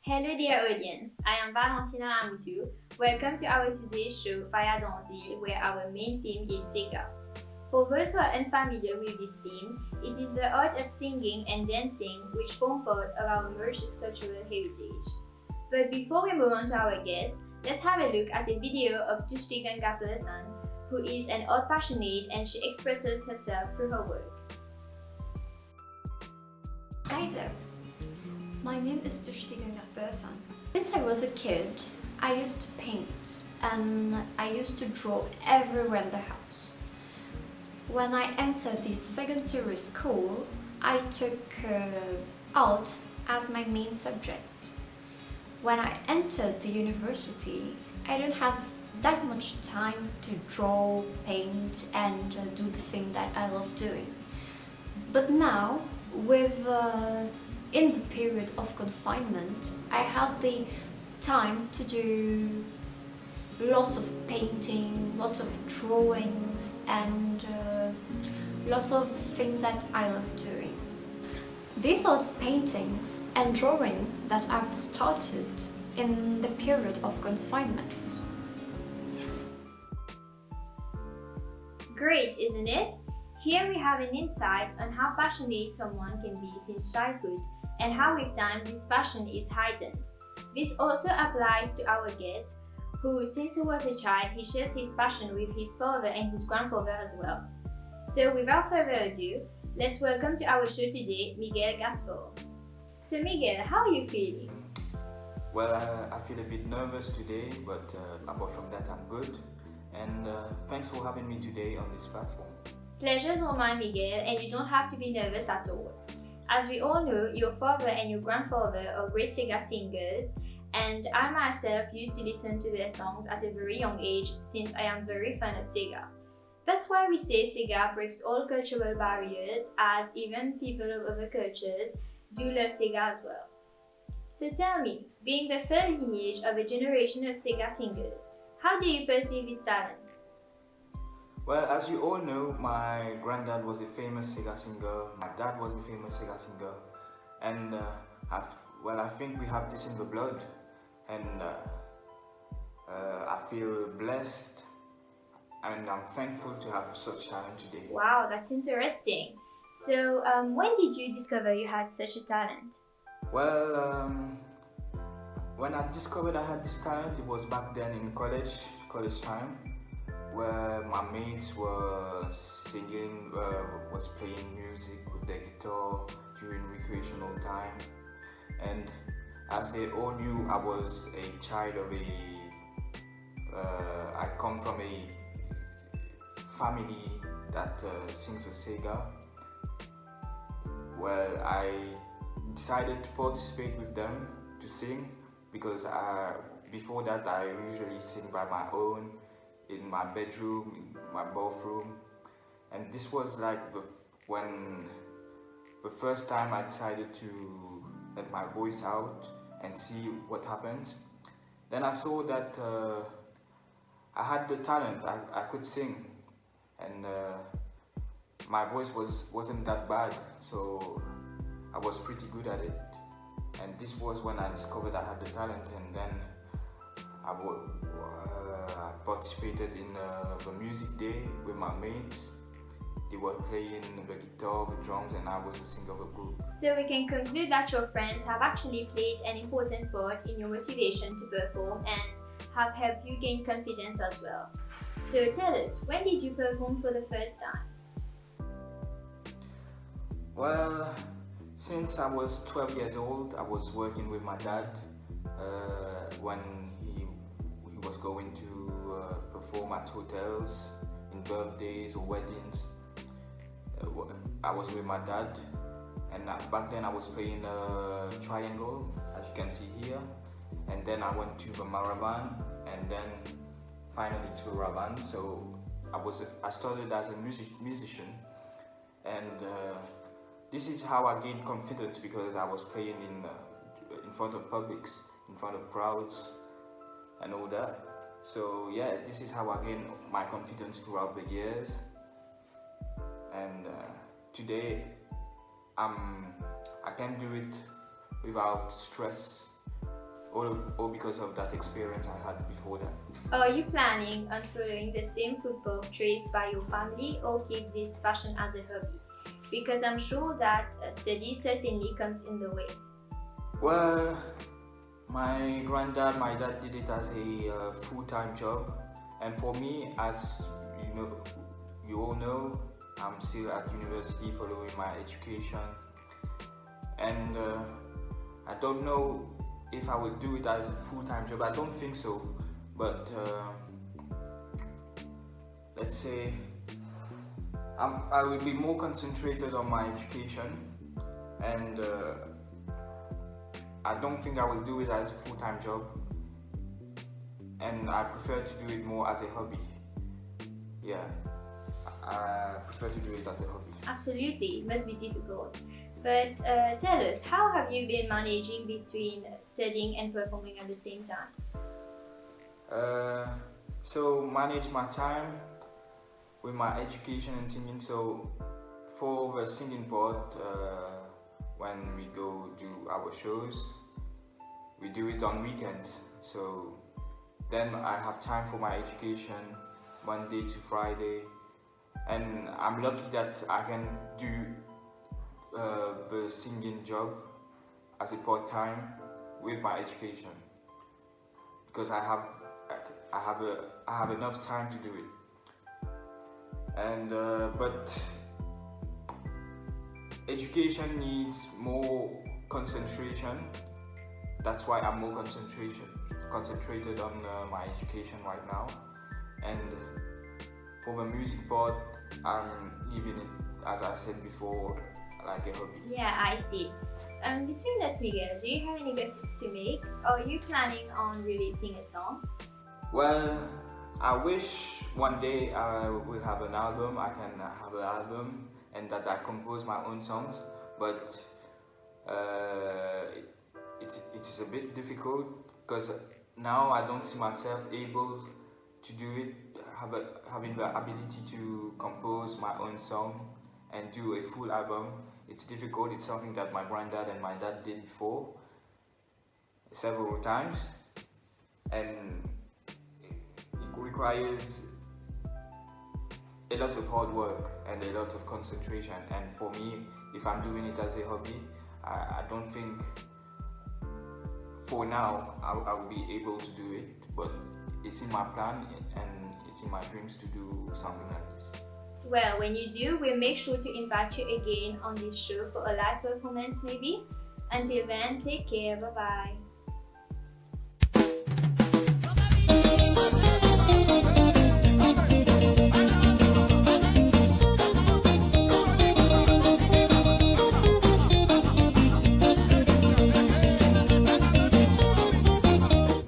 Hello dear audience, I am Valentine Allamoutou. Welcome to our today's show Faya Dan Zil, where our main theme is sega. For those who are unfamiliar with this theme, it is the art of singing and dancing which form part of our Mauritius cultural heritage. But before we move on to our guest, let's have a look at a video of Tooshtee Gungapersand, who is an art passionate and she expresses herself through her work. Hi there, my name is Tooshtee Gungapersand. Since I was a kid, I used to paint and I used to draw everywhere in the house. When I entered the secondary school, I took art as my main subject. When I entered the university, I didn't have that much time to draw, paint and do the thing that I love doing. But now, in the period of confinement, I had the time to do lots of painting, lots of drawings and lots of things that I love doing. These are the paintings and drawing that I've started in the period of confinement. Great, isn't it? Here we have an insight on how passionate someone can be since childhood and how with time this passion is heightened. This also applies to our guest, who since he was a child he shares his passion with his father and his grandfather as well. So without further ado, let's welcome to our show today Miguel Gaspard. So Miguel, how are you feeling? Well, I feel a bit nervous today, but apart from that I'm good. And thanks for having me today on this platform. Pleasure's all mine, Miguel, and you don't have to be nervous at all. As we all know, your father and your grandfather are great sega singers, and I myself used to listen to their songs at a very young age since I am very fan of sega. That's why we say sega breaks all cultural barriers, as even people of other cultures do love sega as well. So tell me, being the third lineage of a generation of sega singers, how do you perceive this talent? Well, as you all know, my granddad was a famous sega singer, my dad was a famous sega singer, and I think we have this in the blood, and I feel blessed and I'm thankful to have such talent today. Wow, that's interesting. So when did you discover you had such a talent? Well, when I discovered I had this talent, it was back then in college time, where my mates were singing, was playing music with their guitar during recreational time. And as they all knew, I was a child of I come from a family that sings a sega. Well, I decided to participate with them to sing because before that I usually sing by my own, in my bedroom, in my bathroom, and this was like the first time I decided to let my voice out and see what happens. Then I saw that I had the talent, I could sing, and my voice wasn't that bad, so I was pretty good at it. And this was when I discovered I had the talent, and then I participated in the music day with my mates. They were playing the guitar, the drums, and I was the singer of the group. So we can conclude that your friends have actually played an important part in your motivation to perform and have helped you gain confidence as well. So tell us, when did you perform for the first time? Well, since I was 12 years old, I was working with my dad when he was going to perform at hotels, in birthdays or weddings. I was with my dad, and back then I was playing a triangle, as you can see here, and then I went to the Cameraman, and then finally to Raban. So I started as a musician, and this is how I gained confidence, because I was playing in front of publics, in front of crowds and all that. So yeah, this is how I gained my confidence throughout the years, and today I can do it without stress, all because of that experience I had before that. Are you planning on following the same football traits by your family or keep this passion as a hobby? Because I'm sure that study certainly comes in the way. Well, my granddad, my dad did it as a full-time job, and for me, as you all know, I'm still at university following my education, and I don't know if I would do it as a full-time job. I don't think so, but let's say I will be more concentrated on my education, and I don't think I will do it as a full-time job, and I prefer to do it more as a hobby. Yeah, I prefer to do it as a hobby. Absolutely, it must be difficult. But tell us, how have you been managing between studying and performing at the same time? So manage my time with my education and singing. So for the singing part, when we go do our shows, we do it on weekends. So then I have time for my education Monday to Friday, and I'm lucky that I can do the singing job as a part-time with my education, because I have enough time to do it. And but education needs more concentration. That's why I'm more concentrated on my education right now. And for the music part, I'm leaving it, as I said before, like a hobby. Yeah, I see. Between us, Miguel, do you have any guesses to make? Are you planning on releasing a song? Well, I wish one day I will have an album. I can have an album and that I compose my own songs, but it is a bit difficult because now I don't see myself able to do it, having the ability to compose my own song and do a full album. It's difficult. It's something that my granddad and my dad did before several times, and it requires a lot of hard work and a lot of concentration. And for me, if I'm doing it as a hobby, I don't think for now I will be able to do it, but it's in my plan and it's in my dreams to do something like this. Well, when you do, we'll make sure to invite you again on this show for a live performance maybe. Until then, take care, bye bye.